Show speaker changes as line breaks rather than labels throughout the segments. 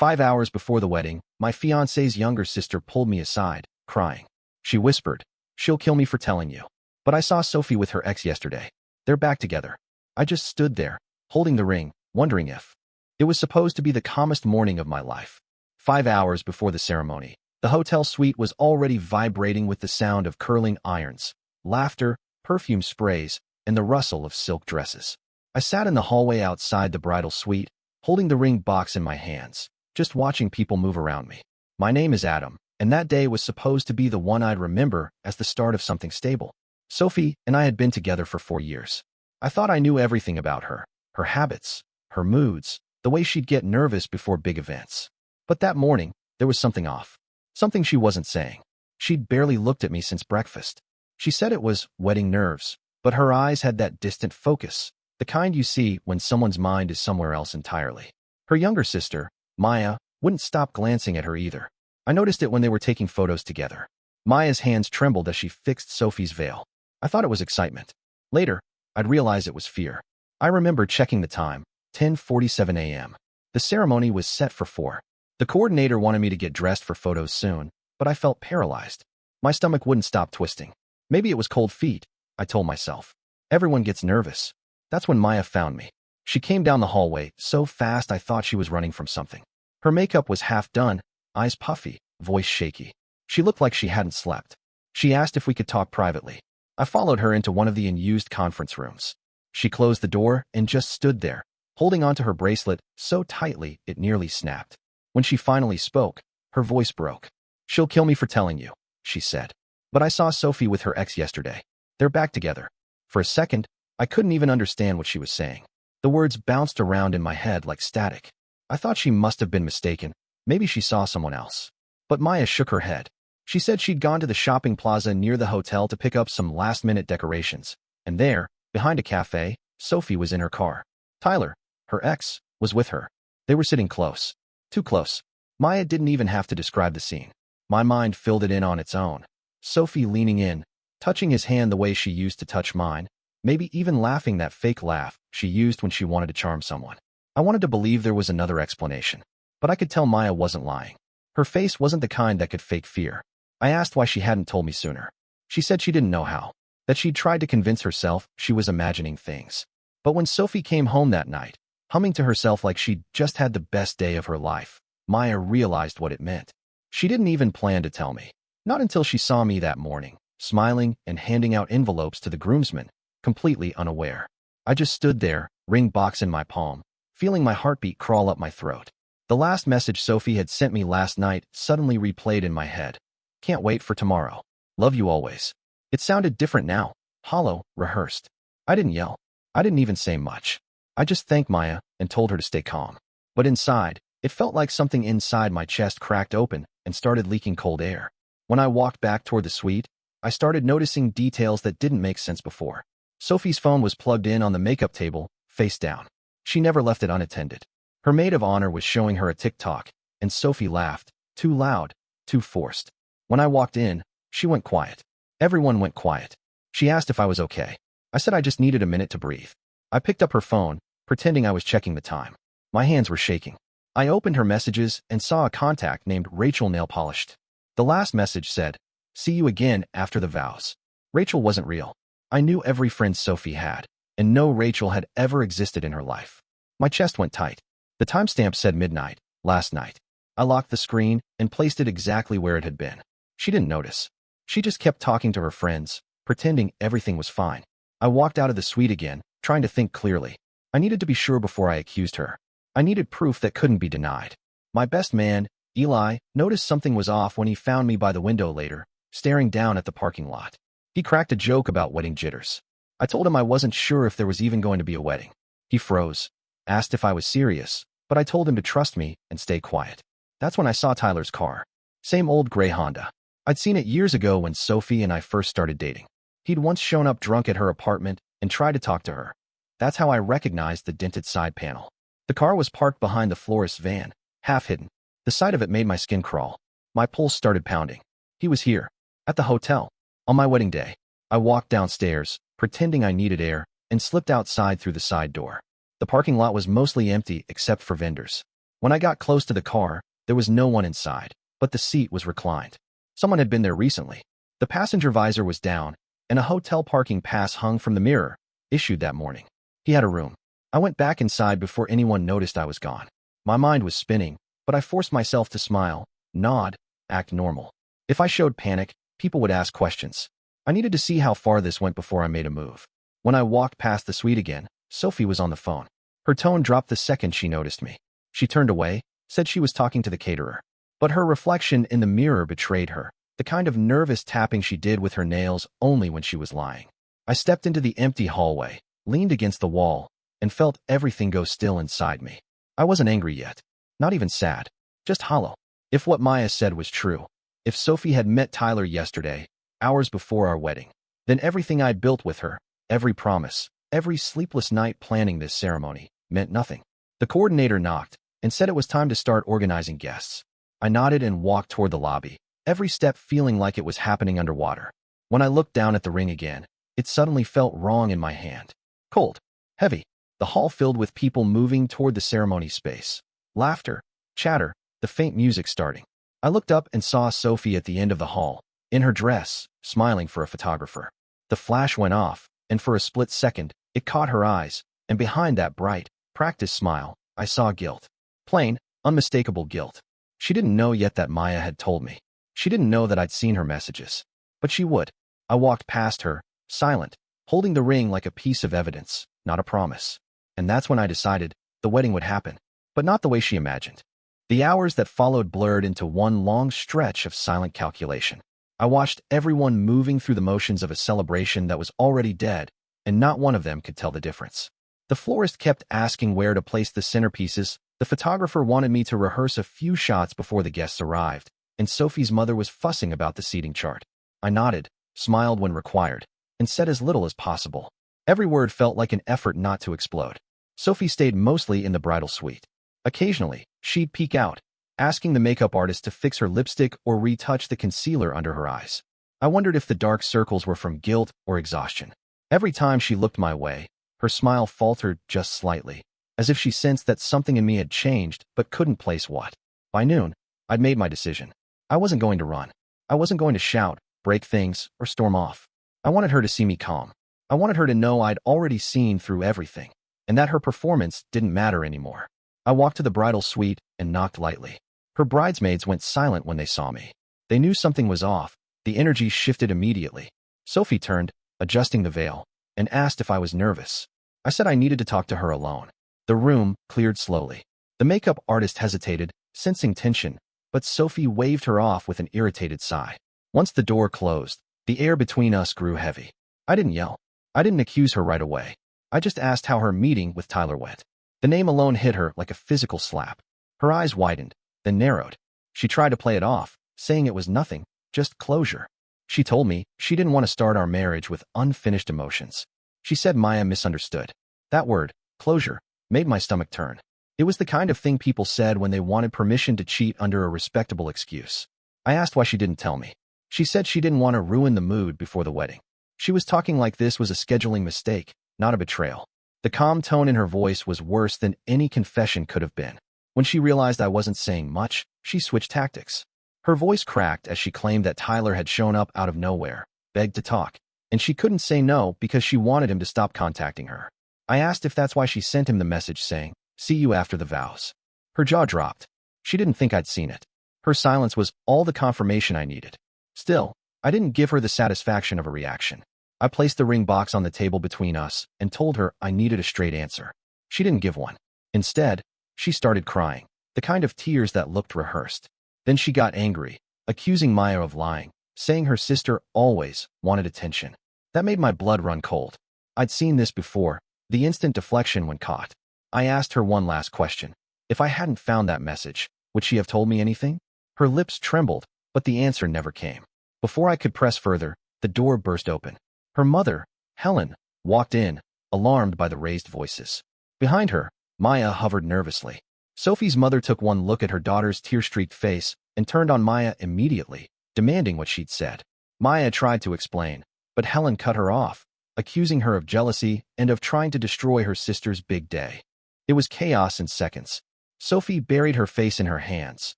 5 hours before the wedding, my fiancé's younger sister pulled me aside, crying. She whispered, "She'll kill me for telling you. But I saw Sophie with her ex yesterday. They're back together." I just stood there, holding the ring, wondering if it was supposed to be the calmest morning of my life. 5 hours before the ceremony, the hotel suite was already vibrating with the sound of curling irons, laughter, perfume sprays, and the rustle of silk dresses. I sat in the hallway outside the bridal suite, holding the ring box in my hands, just watching people move around me. My name is Adam, and that day was supposed to be the one I'd remember as the start of something stable. Sophie and I had been together for 4 years. I thought I knew everything about her, her habits, her moods, the way she'd get nervous before big events. But that morning, there was something off. Something she wasn't saying. She'd barely looked at me since breakfast. She said it was wedding nerves, but her eyes had that distant focus, the kind you see when someone's mind is somewhere else entirely. Her younger sister, Maya, wouldn't stop glancing at her either. I noticed it when they were taking photos together. Maya's hands trembled as she fixed Sophie's veil. I thought it was excitement. Later, I'd realize it was fear. I remember checking the time, 10:47 a.m. The ceremony was set for 4. The coordinator wanted me to get dressed for photos soon, but I felt paralyzed. My stomach wouldn't stop twisting. Maybe it was cold feet, I told myself. Everyone gets nervous. That's when Maya found me. She came down the hallway, so fast I thought she was running from something. Her makeup was half done, eyes puffy, voice shaky. She looked like she hadn't slept. She asked if we could talk privately. I followed her into one of the unused conference rooms. She closed the door and just stood there, holding onto her bracelet so tightly it nearly snapped. When she finally spoke, her voice broke. "She'll kill me for telling you," she said. "But I saw Sophie with her ex yesterday. They're back together." For a second, I couldn't even understand what she was saying. The words bounced around in my head like static. I thought she must have been mistaken. Maybe she saw someone else. But Maya shook her head. She said she'd gone to the shopping plaza near the hotel to pick up some last-minute decorations. And there, behind a cafe, Sophie was in her car. Tyler, her ex, was with her. They were sitting close. Too close. Maya didn't even have to describe the scene. My mind filled it in on its own. Sophie leaning in, touching his hand the way she used to touch mine, maybe even laughing that fake laugh she used when she wanted to charm someone. I wanted to believe there was another explanation. But I could tell Maya wasn't lying. Her face wasn't the kind that could fake fear. I asked why she hadn't told me sooner. She said she didn't know how, that she'd tried to convince herself she was imagining things. But when Sophie came home that night, humming to herself like she'd just had the best day of her life, Maya realized what it meant. She didn't even plan to tell me. Not until she saw me that morning, smiling and handing out envelopes to the groomsmen, completely unaware. I just stood there, ring box in my palm, feeling my heartbeat crawl up my throat. The last message Sophie had sent me last night suddenly replayed in my head. "Can't wait for tomorrow. Love you always." It sounded different now, hollow, rehearsed. I didn't yell. I didn't even say much. I just thanked Maya and told her to stay calm. But inside, it felt like something inside my chest cracked open and started leaking cold air. When I walked back toward the suite, I started noticing details that didn't make sense before. Sophie's phone was plugged in on the makeup table, face down. She never left it unattended. Her maid of honor was showing her a TikTok, and Sophie laughed, too loud, too forced. When I walked in, she went quiet. Everyone went quiet. She asked if I was okay. I said I just needed a minute to breathe. I picked up her phone, pretending I was checking the time. My hands were shaking. I opened her messages and saw a contact named Rachel Nail Polished. The last message said, "See you again after the vows." Rachel wasn't real. I knew every friend Sophie had, and no Rachel had ever existed in her life. My chest went tight. The timestamp said midnight, last night. I locked the screen and placed it exactly where it had been. She didn't notice. She just kept talking to her friends, pretending everything was fine. I walked out of the suite again, trying to think clearly. I needed to be sure before I accused her. I needed proof that couldn't be denied. My best man, Eli, noticed something was off when he found me by the window later, staring down at the parking lot. He cracked a joke about wedding jitters. I told him I wasn't sure if there was even going to be a wedding. He froze, asked if I was serious, but I told him to trust me and stay quiet. That's when I saw Tyler's car. Same old gray Honda. I'd seen it years ago when Sophie and I first started dating. He'd once shown up drunk at her apartment and tried to talk to her. That's how I recognized the dented side panel. The car was parked behind the florist's van, half hidden. The sight of it made my skin crawl. My pulse started pounding. He was here, at the hotel, on my wedding day. I walked downstairs, pretending I needed air, and slipped outside through the side door. The parking lot was mostly empty except for vendors. When I got close to the car, there was no one inside, but the seat was reclined. Someone had been there recently. The passenger visor was down, and a hotel parking pass hung from the mirror, issued that morning. He had a room. I went back inside before anyone noticed I was gone. My mind was spinning, but I forced myself to smile, nod, act normal. If I showed panic, people would ask questions. I needed to see how far this went before I made a move. When I walked past the suite again, Sophie was on the phone. Her tone dropped the second she noticed me. She turned away, said she was talking to the caterer. But her reflection in the mirror betrayed her, the kind of nervous tapping she did with her nails only when she was lying. I stepped into the empty hallway, leaned against the wall, and felt everything go still inside me. I wasn't angry yet. Not even sad. Just hollow. If what Maya said was true, if Sophie had met Tyler yesterday, hours before our wedding, then everything I'd built with her, every promise, every sleepless night planning this ceremony, meant nothing. The coordinator knocked and said it was time to start organizing guests. I nodded and walked toward the lobby, every step feeling like it was happening underwater. When I looked down at the ring again, it suddenly felt wrong in my hand. Cold. Heavy. The hall filled with people moving toward the ceremony space. Laughter. Chatter. The faint music starting. I looked up and saw Sophie at the end of the hall, in her dress, smiling for a photographer. The flash went off, and for a split second, it caught her eyes, and behind that bright, practiced smile, I saw guilt. Plain, unmistakable guilt. She didn't know yet that Maya had told me. She didn't know that I'd seen her messages. But she would. I walked past her, silent, holding the ring like a piece of evidence, not a promise. And that's when I decided the wedding would happen, but not the way she imagined. The hours that followed blurred into one long stretch of silent calculation. I watched everyone moving through the motions of a celebration that was already dead, and not one of them could tell the difference. The florist kept asking where to place the centerpieces, the photographer wanted me to rehearse a few shots before the guests arrived, and Sophie's mother was fussing about the seating chart. I nodded, smiled when required, and said as little as possible. Every word felt like an effort not to explode. Sophie stayed mostly in the bridal suite. Occasionally, she'd peek out, asking the makeup artist to fix her lipstick or retouch the concealer under her eyes. I wondered if the dark circles were from guilt or exhaustion. Every time she looked my way, her smile faltered just slightly, as if she sensed that something in me had changed but couldn't place what. By noon, I'd made my decision. I wasn't going to run. I wasn't going to shout, break things, or storm off. I wanted her to see me calm. I wanted her to know I'd already seen through everything, and that her performance didn't matter anymore. I walked to the bridal suite and knocked lightly. Her bridesmaids went silent when they saw me. They knew something was off. The energy shifted immediately. Sophie turned, adjusting the veil, and asked if I was nervous. I said I needed to talk to her alone. The room cleared slowly. The makeup artist hesitated, sensing tension, but Sophie waved her off with an irritated sigh. Once the door closed, the air between us grew heavy. I didn't yell. I didn't accuse her right away. I just asked how her meeting with Tyler went. The name alone hit her like a physical slap. Her eyes widened, then narrowed. She tried to play it off, saying it was nothing, just closure. She told me she didn't want to start our marriage with unfinished emotions. She said Maya misunderstood. That word, closure, made my stomach turn. It was the kind of thing people said when they wanted permission to cheat under a respectable excuse. I asked why she didn't tell me. She said she didn't want to ruin the mood before the wedding. She was talking like this was a scheduling mistake, not a betrayal. The calm tone in her voice was worse than any confession could have been. When she realized I wasn't saying much, she switched tactics. Her voice cracked as she claimed that Tyler had shown up out of nowhere, begged to talk, and she couldn't say no because she wanted him to stop contacting her. I asked if that's why she sent him the message saying, "See you after the vows." Her jaw dropped. She didn't think I'd seen it. Her silence was all the confirmation I needed. Still, I didn't give her the satisfaction of a reaction. I placed the ring box on the table between us and told her I needed a straight answer. She didn't give one. Instead, she started crying, the kind of tears that looked rehearsed. Then she got angry, accusing Maya of lying, saying her sister always wanted attention. That made my blood run cold. I'd seen this before, the instant deflection when caught. I asked her one last question. If I hadn't found that message, would she have told me anything? Her lips trembled, but the answer never came. Before I could press further, the door burst open. Her mother, Helen, walked in, alarmed by the raised voices. Behind her, Maya hovered nervously. Sophie's mother took one look at her daughter's tear-streaked face and turned on Maya immediately, demanding what she'd said. Maya tried to explain, but Helen cut her off, accusing her of jealousy and of trying to destroy her sister's big day. It was chaos in seconds. Sophie buried her face in her hands,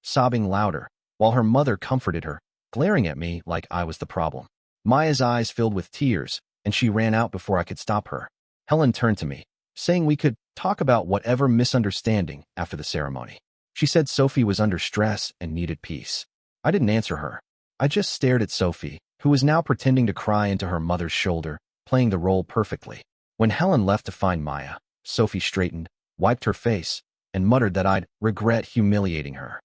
sobbing louder, while her mother comforted her, glaring at me like I was the problem. Maya's eyes filled with tears, and she ran out before I could stop her. Helen turned to me, saying we could talk about whatever misunderstanding after the ceremony. She said Sophie was under stress and needed peace. I didn't answer her. I just stared at Sophie, who was now pretending to cry into her mother's shoulder, playing the role perfectly. When Helen left to find Maya, Sophie straightened, wiped her face, and muttered that I'd regret humiliating her.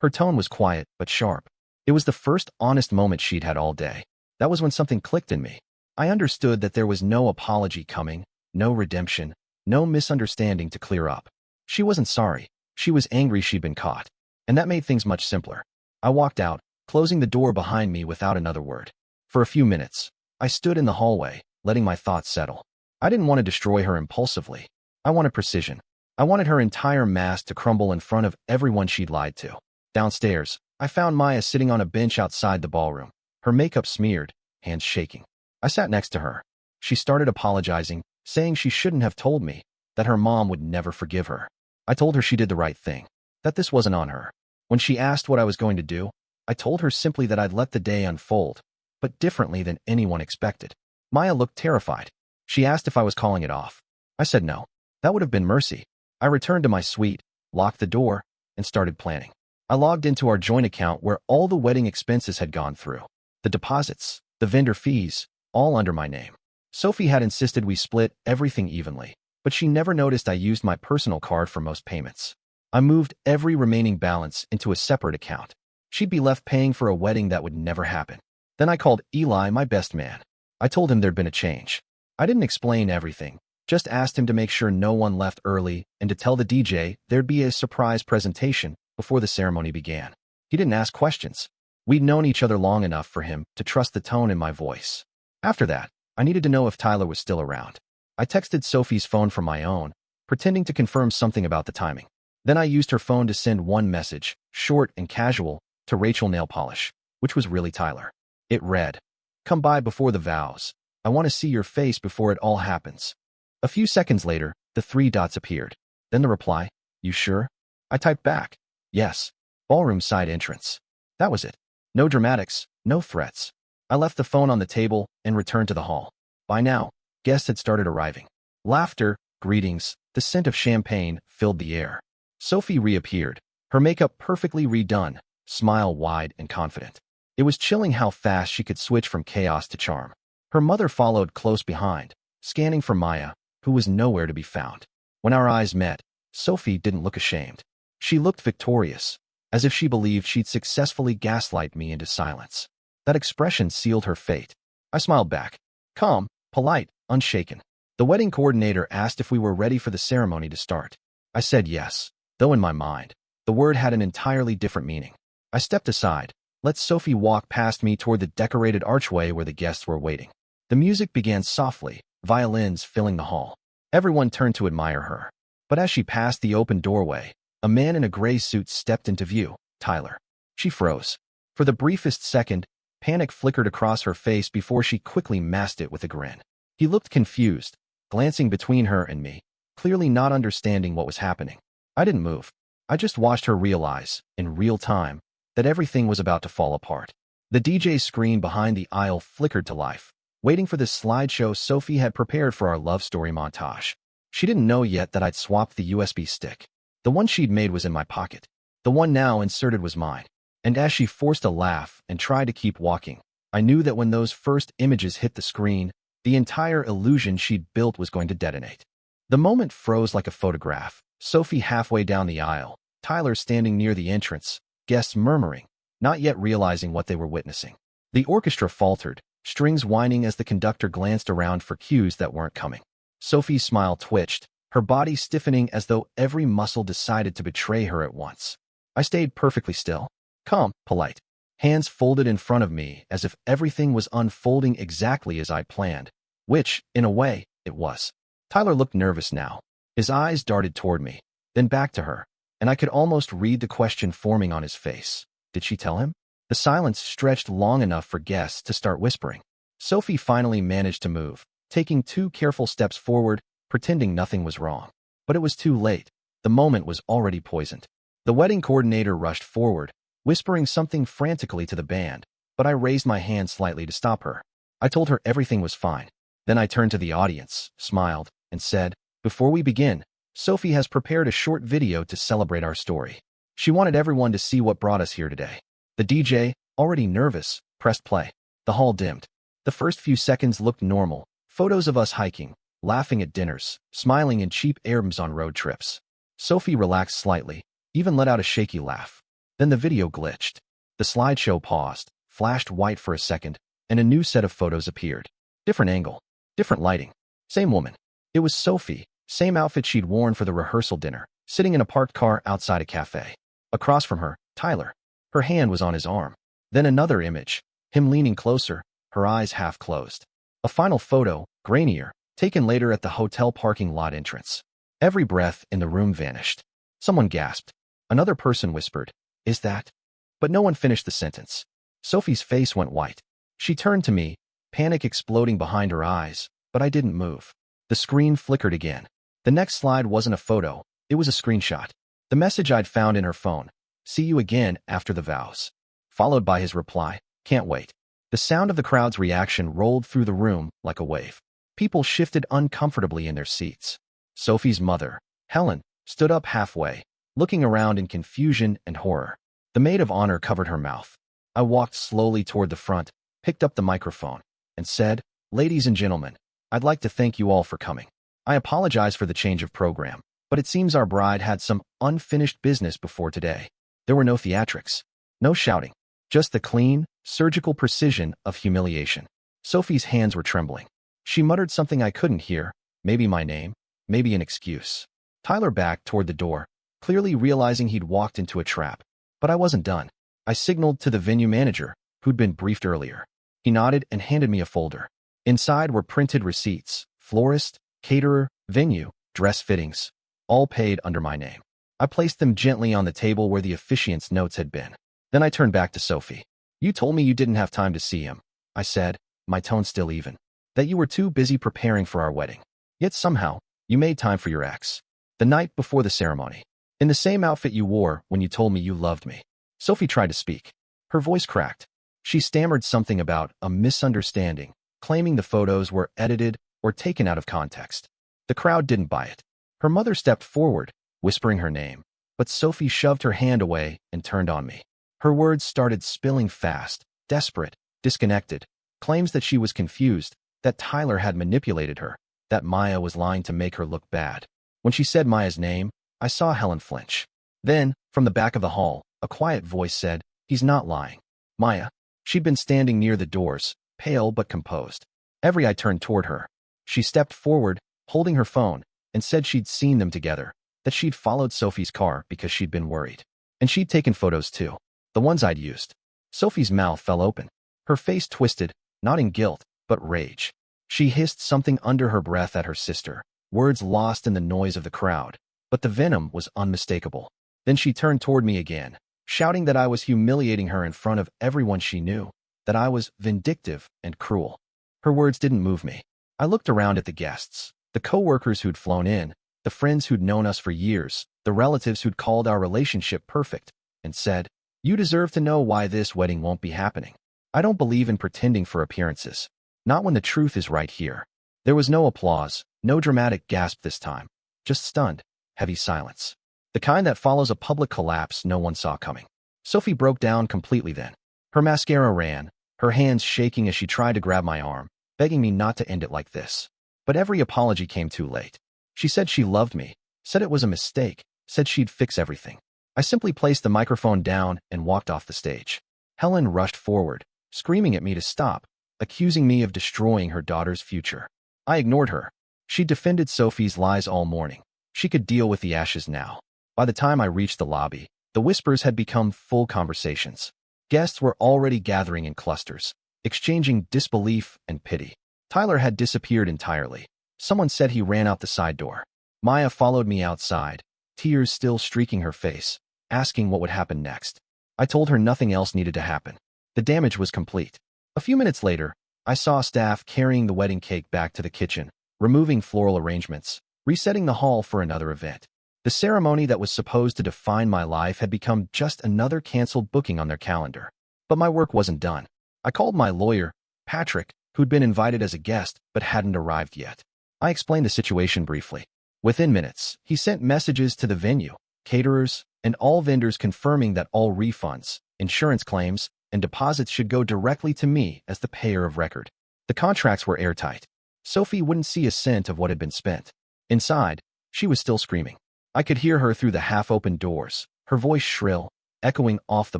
Her tone was quiet but sharp. It was the first honest moment she'd had all day. That was when something clicked in me. I understood that there was no apology coming, no redemption, no misunderstanding to clear up. She wasn't sorry. She was angry she'd been caught. And that made things much simpler. I walked out, closing the door behind me without another word. For a few minutes, I stood in the hallway, letting my thoughts settle. I didn't want to destroy her impulsively. I wanted precision. I wanted her entire mask to crumble in front of everyone she'd lied to. Downstairs, I found Maya sitting on a bench outside the ballroom, her makeup smeared, hands shaking. I sat next to her. She started apologizing, saying she shouldn't have told me, that her mom would never forgive her. I told her she did the right thing, that this wasn't on her. When she asked what I was going to do, I told her simply that I'd let the day unfold, but differently than anyone expected. Maya looked terrified. She asked if I was calling it off. I said no. That would have been mercy. I returned to my suite, locked the door, and started planning. I logged into our joint account where all the wedding expenses had gone through. The deposits, the vendor fees, all under my name. Sophie had insisted we split everything evenly, but she never noticed I used my personal card for most payments. I moved every remaining balance into a separate account. She'd be left paying for a wedding that would never happen. Then I called Eli, my best man. I told him there'd been a change. I didn't explain everything, just asked him to make sure no one left early and to tell the DJ there'd be a surprise presentation before the ceremony began. He didn't ask questions. We'd known each other long enough for him to trust the tone in my voice. After that, I needed to know if Tyler was still around. I texted Sophie's phone from my own, pretending to confirm something about the timing. Then I used her phone to send one message, short and casual, to Rachel Nail Polish, which was really Tyler. It read, "Come by before the vows. I want to see your face before it all happens." A few seconds later, the 3 dots appeared. Then the reply, "You sure?" I typed back, "Yes. Ballroom side entrance." That was it. No dramatics, no threats. I left the phone on the table and returned to the hall. By now, guests had started arriving. Laughter, greetings, the scent of champagne filled the air. Sophie reappeared, her makeup perfectly redone, smile wide and confident. It was chilling how fast she could switch from chaos to charm. Her mother followed close behind, scanning for Maya, who was nowhere to be found. When our eyes met, Sophie didn't look ashamed. She looked victorious, as if she believed she'd successfully gaslight me into silence. That expression sealed her fate. I smiled back, calm, polite, unshaken. The wedding coordinator asked if we were ready for the ceremony to start. I said yes, though in my mind, the word had an entirely different meaning. I stepped aside, let Sophie walk past me toward the decorated archway where the guests were waiting. The music began softly, violins filling the hall. Everyone turned to admire her. But as she passed the open doorway, a man in a gray suit stepped into view, Tyler. She froze. For the briefest second, panic flickered across her face before she quickly masked it with a grin. He looked confused, glancing between her and me, clearly not understanding what was happening. I didn't move. I just watched her realize, in real time, that everything was about to fall apart. The DJ screen behind the aisle flickered to life, waiting for the slideshow Sophie had prepared for our love story montage. She didn't know yet that I'd swapped the USB stick. The one she'd made was in my pocket. The one now inserted was mine. And as she forced a laugh and tried to keep walking, I knew that when those first images hit the screen, the entire illusion she'd built was going to detonate. The moment froze like a photograph. Sophie halfway down the aisle, Tyler standing near the entrance, guests murmuring, not yet realizing what they were witnessing. The orchestra faltered, strings whining as the conductor glanced around for cues that weren't coming. Sophie's smile twitched, her body stiffening as though every muscle decided to betray her at once. I stayed perfectly still, calm, polite, hands folded in front of me as if everything was unfolding exactly as I planned, which, in a way, it was. Tyler looked nervous now. His eyes darted toward me, then back to her, and I could almost read the question forming on his face. Did she tell him? The silence stretched long enough for guests to start whispering. Sophie finally managed to move, taking 2 careful steps forward, pretending nothing was wrong. But it was too late. The moment was already poisoned. The wedding coordinator rushed forward, whispering something frantically to the band, but I raised my hand slightly to stop her. I told her everything was fine. Then I turned to the audience, smiled, and said, "Before we begin, Sophie has prepared a short video to celebrate our story. She wanted everyone to see what brought us here today." The DJ, already nervous, pressed play. The hall dimmed. The first few seconds looked normal. Photos of us hiking, laughing at dinners, smiling in cheap Airbnbs on road trips. Sophie relaxed slightly, even let out a shaky laugh. Then the video glitched. The slideshow paused, flashed white for a second, and a new set of photos appeared. Different angle, different lighting. Same woman. It was Sophie, same outfit she'd worn for the rehearsal dinner, sitting in a parked car outside a cafe. Across from her, Tyler. Her hand was on his arm. Then another image, him leaning closer, her eyes half closed. A final photo, grainier, taken later at the hotel parking lot entrance. Every breath in the room vanished. Someone gasped. Another person whispered, "Is that?" But no one finished the sentence. Sophie's face went white. She turned to me, panic exploding behind her eyes, but I didn't move. The screen flickered again. The next slide wasn't a photo, it was a screenshot. The message I'd found in her phone, "See you again after the vows." Followed by his reply, "Can't wait." The sound of the crowd's reaction rolled through the room like a wave. People shifted uncomfortably in their seats. Sophie's mother, Helen, stood up halfway, looking around in confusion and horror. The maid of honor covered her mouth. I walked slowly toward the front, picked up the microphone, and said, "Ladies and gentlemen, I'd like to thank you all for coming. I apologize for the change of program, but it seems our bride had some unfinished business before today." There were no theatrics, no shouting, just the clean, surgical precision of humiliation. Sophie's hands were trembling. She muttered something I couldn't hear, maybe my name, maybe an excuse. Tyler backed toward the door, clearly realizing he'd walked into a trap. But I wasn't done. I signaled to the venue manager, who'd been briefed earlier. He nodded and handed me a folder. Inside were printed receipts, florist, caterer, venue, dress fittings, all paid under my name. I placed them gently on the table where the officiant's notes had been. Then I turned back to Sophie. "You told me you didn't have time to see him," I said, my tone still even. "That you were too busy preparing for our wedding. Yet somehow, you made time for your ex. The night before the ceremony. In the same outfit you wore when you told me you loved me." Sophie tried to speak. Her voice cracked. She stammered something about a misunderstanding, claiming the photos were edited or taken out of context. The crowd didn't buy it. Her mother stepped forward, whispering her name, but Sophie shoved her hand away and turned on me. Her words started spilling fast, desperate, disconnected, claims that she was confused, that Tyler had manipulated her, that Maya was lying to make her look bad. When she said Maya's name, I saw Helen flinch. Then, from the back of the hall, a quiet voice said, "He's not lying." Maya. She'd been standing near the doors, pale but composed. Every eye turned toward her. She stepped forward, holding her phone, and said she'd seen them together, that she'd followed Sophie's car because she'd been worried. And she'd taken photos too. The ones I'd used. Sophie's mouth fell open. Her face twisted, not in guilt, but rage. She hissed something under her breath at her sister, words lost in the noise of the crowd, but the venom was unmistakable. Then she turned toward me again, shouting that I was humiliating her in front of everyone she knew, that I was vindictive and cruel. Her words didn't move me. I looked around at the guests, the co-workers who'd flown in, the friends who'd known us for years, the relatives who'd called our relationship perfect, and said, "You deserve to know why this wedding won't be happening. I don't believe in pretending for appearances. Not when the truth is right here." There was no applause, no dramatic gasp this time. Just stunned, heavy silence. The kind that follows a public collapse no one saw coming. Sophie broke down completely then. Her mascara ran, her hands shaking as she tried to grab my arm, begging me not to end it like this. But every apology came too late. She said she loved me, said it was a mistake, said she'd fix everything. I simply placed the microphone down and walked off the stage. Helen rushed forward, screaming at me to stop, accusing me of destroying her daughter's future. I ignored her. She defended Sophie's lies all morning. She could deal with the ashes now. By the time I reached the lobby, the whispers had become full conversations. Guests were already gathering in clusters, exchanging disbelief and pity. Tyler had disappeared entirely. Someone said he ran out the side door. Maya followed me outside, tears still streaking her face, asking what would happen next. I told her nothing else needed to happen. The damage was complete. A few minutes later, I saw staff carrying the wedding cake back to the kitchen, removing floral arrangements, resetting the hall for another event. The ceremony that was supposed to define my life had become just another canceled booking on their calendar. But my work wasn't done. I called my lawyer, Patrick, who'd been invited as a guest but hadn't arrived yet. I explained the situation briefly. Within minutes, he sent messages to the venue, caterers, and all vendors confirming that all refunds, insurance claims, and deposits should go directly to me as the payer of record. The contracts were airtight. Sophie wouldn't see a cent of what had been spent. Inside, she was still screaming. I could hear her through the half-open doors, her voice shrill, echoing off the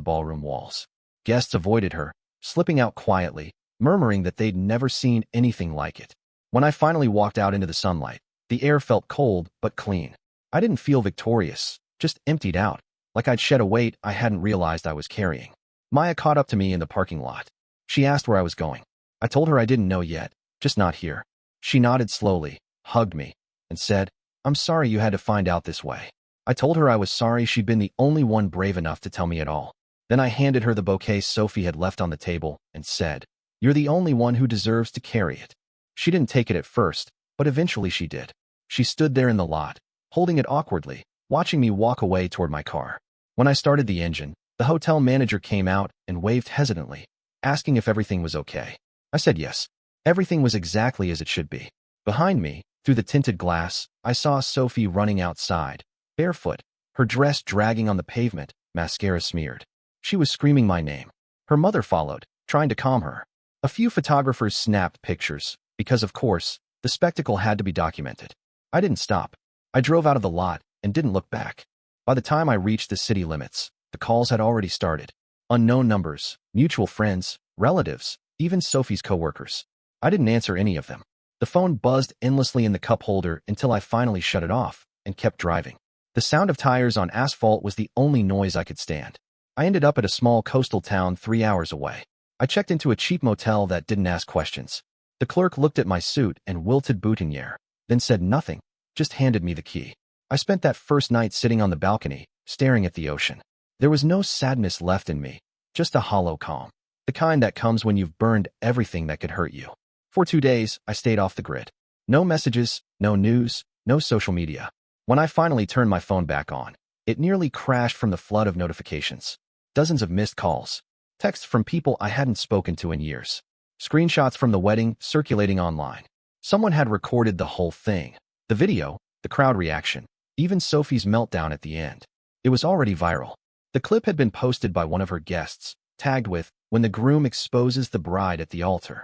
ballroom walls. Guests avoided her, slipping out quietly, murmuring that they'd never seen anything like it. When I finally walked out into the sunlight, the air felt cold but clean. I didn't feel victorious, just emptied out, like I'd shed a weight I hadn't realized I was carrying. Maya caught up to me in the parking lot. She asked where I was going. I told her I didn't know yet, just not here. She nodded slowly, hugged me, and said, "I'm sorry you had to find out this way." I told her I was sorry she'd been the only one brave enough to tell me at all. Then I handed her the bouquet Sophie had left on the table and said, "You're the only one who deserves to carry it." She didn't take it at first, but eventually she did. She stood there in the lot, holding it awkwardly, watching me walk away toward my car. When I started the engine, the hotel manager came out and waved hesitantly, asking if everything was okay. I said yes. Everything was exactly as it should be. Behind me, through the tinted glass, I saw Sophie running outside, barefoot, her dress dragging on the pavement, mascara smeared. She was screaming my name. Her mother followed, trying to calm her. A few photographers snapped pictures, because of course, the spectacle had to be documented. I didn't stop. I drove out of the lot and didn't look back. By the time I reached the city limits, the calls had already started. Unknown numbers, mutual friends, relatives, even Sophie's coworkers. I didn't answer any of them. The phone buzzed endlessly in the cup holder until I finally shut it off and kept driving. The sound of tires on asphalt was the only noise I could stand. I ended up at a small coastal town 3 hours away. I checked into a cheap motel that didn't ask questions. The clerk looked at my suit and wilted boutonniere, then said nothing, just handed me the key. I spent that first night sitting on the balcony, staring at the ocean. There was no sadness left in me, just a hollow calm. The kind that comes when you've burned everything that could hurt you. For 2 days, I stayed off the grid. No messages, no news, no social media. When I finally turned my phone back on, it nearly crashed from the flood of notifications. Dozens of missed calls, texts from people I hadn't spoken to in years, screenshots from the wedding circulating online. Someone had recorded the whole thing. The video, the crowd reaction, even Sophie's meltdown at the end. It was already viral. The clip had been posted by one of her guests, tagged with, "When the groom exposes the bride at the altar."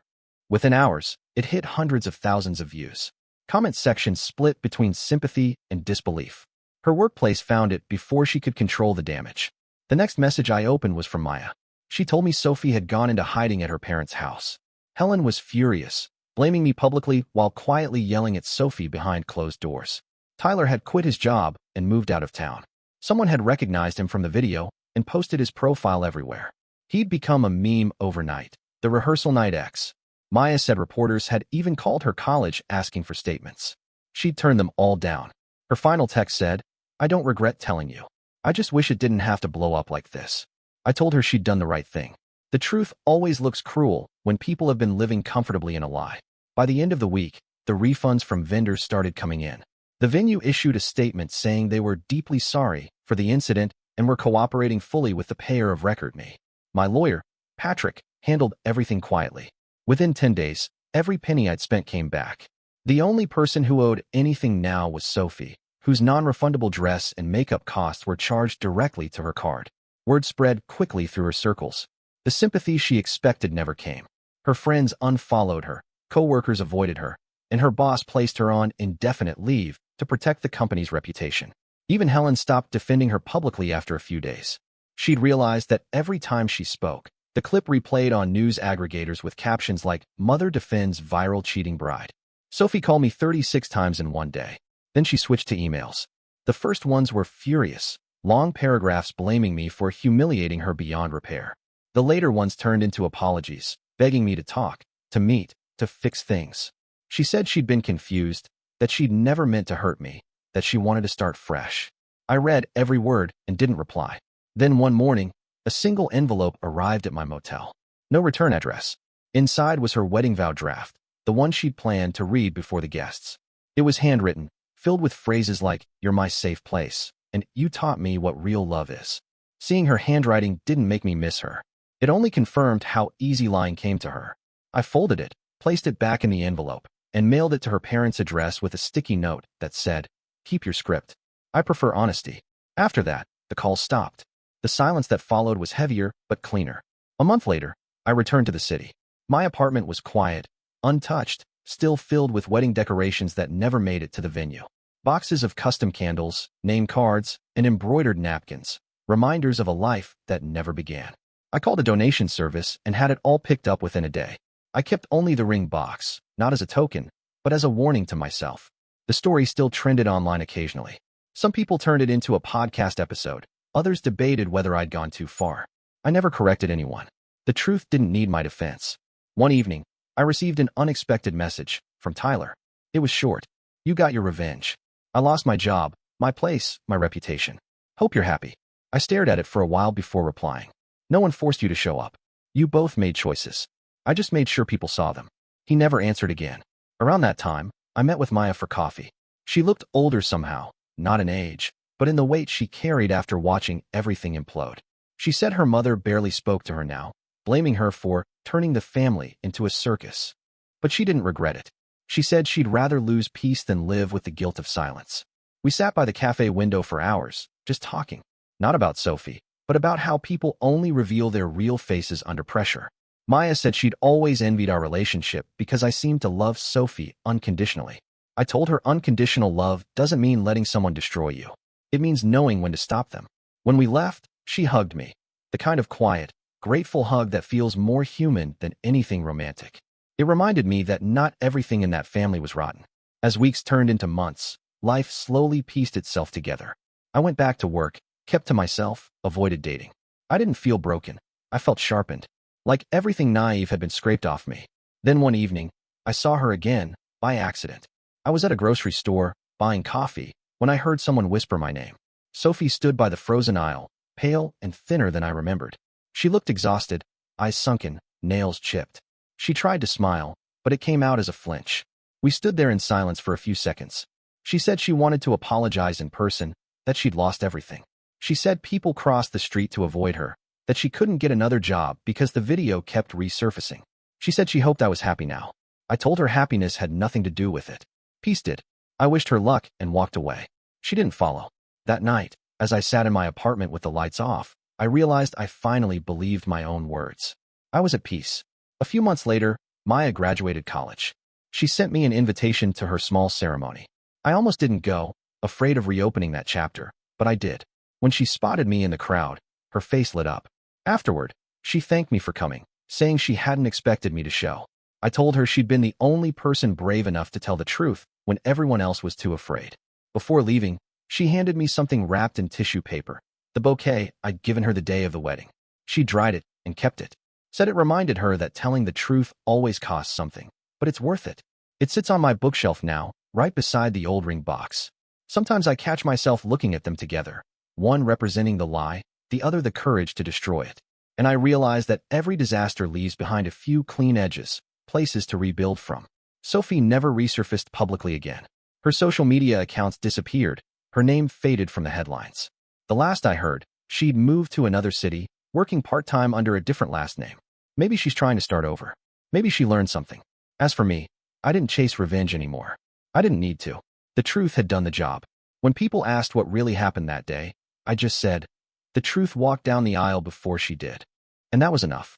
Within hours, it hit hundreds of thousands of views. Comment sections split between sympathy and disbelief. Her workplace found it before she could control the damage. The next message I opened was from Maya. She told me Sophie had gone into hiding at her parents' house. Helen was furious, blaming me publicly while quietly yelling at Sophie behind closed doors. Tyler had quit his job and moved out of town. Someone had recognized him from the video and posted his profile everywhere. He'd become a meme overnight, the rehearsal night ex. Maya said reporters had even called her college asking for statements. She'd turned them all down. Her final text said, "I don't regret telling you. I just wish it didn't have to blow up like this." I told her she'd done the right thing. The truth always looks cruel when people have been living comfortably in a lie. By the end of the week, the refunds from vendors started coming in. The venue issued a statement saying they were deeply sorry for the incident and were cooperating fully with the payer of record, me. My lawyer, Patrick, handled everything quietly. Within 10 days, every penny I'd spent came back. The only person who owed anything now was Sophie, whose non-refundable dress and makeup costs were charged directly to her card. Word spread quickly through her circles. The sympathy she expected never came. Her friends unfollowed her, co-workers avoided her, and her boss placed her on indefinite leave to protect the company's reputation. Even Helen stopped defending her publicly after a few days. She'd realized that every time she spoke, the clip replayed on news aggregators with captions like, "Mother defends viral cheating bride." Sophie called me 36 times in one day. Then she switched to emails. The first ones were furious, long paragraphs blaming me for humiliating her beyond repair. The later ones turned into apologies, begging me to talk, to meet, to fix things. She said she'd been confused, that she'd never meant to hurt me, that she wanted to start fresh. I read every word and didn't reply. Then one morning, a single envelope arrived at my motel. No return address. Inside was her wedding vow draft, the one she'd planned to read before the guests. It was handwritten, filled with phrases like, "You're my safe place," and "You taught me what real love is." Seeing her handwriting didn't make me miss her. It only confirmed how easy lying came to her. I folded it, placed it back in the envelope, and mailed it to her parents' address with a sticky note that said, "Keep your script. I prefer honesty." After that, the calls stopped. The silence that followed was heavier but cleaner. A month later, I returned to the city. My apartment was quiet, untouched, still filled with wedding decorations that never made it to the venue. Boxes of custom candles, name cards, and embroidered napkins, reminders of a life that never began. I called a donation service and had it all picked up within a day. I kept only the ring box, not as a token, but as a warning to myself. The story still trended online occasionally. Some people turned it into a podcast episode. Others debated whether I'd gone too far. I never corrected anyone. The truth didn't need my defense. One evening, I received an unexpected message from Tyler. It was short. "You got your revenge. I lost my job, my place, my reputation. Hope you're happy." I stared at it for a while before replying. "No one forced you to show up. You both made choices. I just made sure people saw them." He never answered again. Around that time, I met with Maya for coffee. She looked older somehow, not in age, but in the weight she carried after watching everything implode. She said her mother barely spoke to her now, blaming her for turning the family into a circus. But she didn't regret it. She said she'd rather lose peace than live with the guilt of silence. We sat by the cafe window for hours, just talking. Not about Sophie, but about how people only reveal their real faces under pressure. Maya said she'd always envied our relationship because I seemed to love Sophie unconditionally. I told her unconditional love doesn't mean letting someone destroy you. It means knowing when to stop them. When we left, she hugged me. The kind of quiet, grateful hug that feels more human than anything romantic. It reminded me that not everything in that family was rotten. As weeks turned into months, life slowly pieced itself together. I went back to work, kept to myself, avoided dating. I didn't feel broken. I felt sharpened. Like everything naive had been scraped off me. Then one evening, I saw her again, by accident. I was at a grocery store, buying coffee, when I heard someone whisper my name. Sophie stood by the frozen aisle, pale and thinner than I remembered. She looked exhausted, eyes sunken, nails chipped. She tried to smile, but it came out as a flinch. We stood there in silence for a few seconds. She said she wanted to apologize in person, that she'd lost everything. She said people crossed the street to avoid her, that she couldn't get another job because the video kept resurfacing. She said she hoped I was happy now. I told her happiness had nothing to do with it. Peace did. I wished her luck and walked away. She didn't follow. That night, as I sat in my apartment with the lights off, I realized I finally believed my own words. I was at peace. A few months later, Maya graduated college. She sent me an invitation to her small ceremony. I almost didn't go, afraid of reopening that chapter, but I did. When she spotted me in the crowd, her face lit up. Afterward, she thanked me for coming, saying she hadn't expected me to show. I told her she'd been the only person brave enough to tell the truth when everyone else was too afraid. Before leaving, she handed me something wrapped in tissue paper, the bouquet I'd given her the day of the wedding. She dried it and kept it. Said it reminded her that telling the truth always costs something, but it's worth it. It sits on my bookshelf now, right beside the old ring box. Sometimes I catch myself looking at them together, one representing the lie, the other the courage to destroy it. And I realize that every disaster leaves behind a few clean edges, places to rebuild from. Sophie never resurfaced publicly again. Her social media accounts disappeared, her name faded from the headlines. The last I heard, she'd moved to another city, working part-time under a different last name. Maybe she's trying to start over. Maybe she learned something. As for me, I didn't chase revenge anymore. I didn't need to. The truth had done the job. When people asked what really happened that day, I just said, the truth walked down the aisle before she did. And that was enough.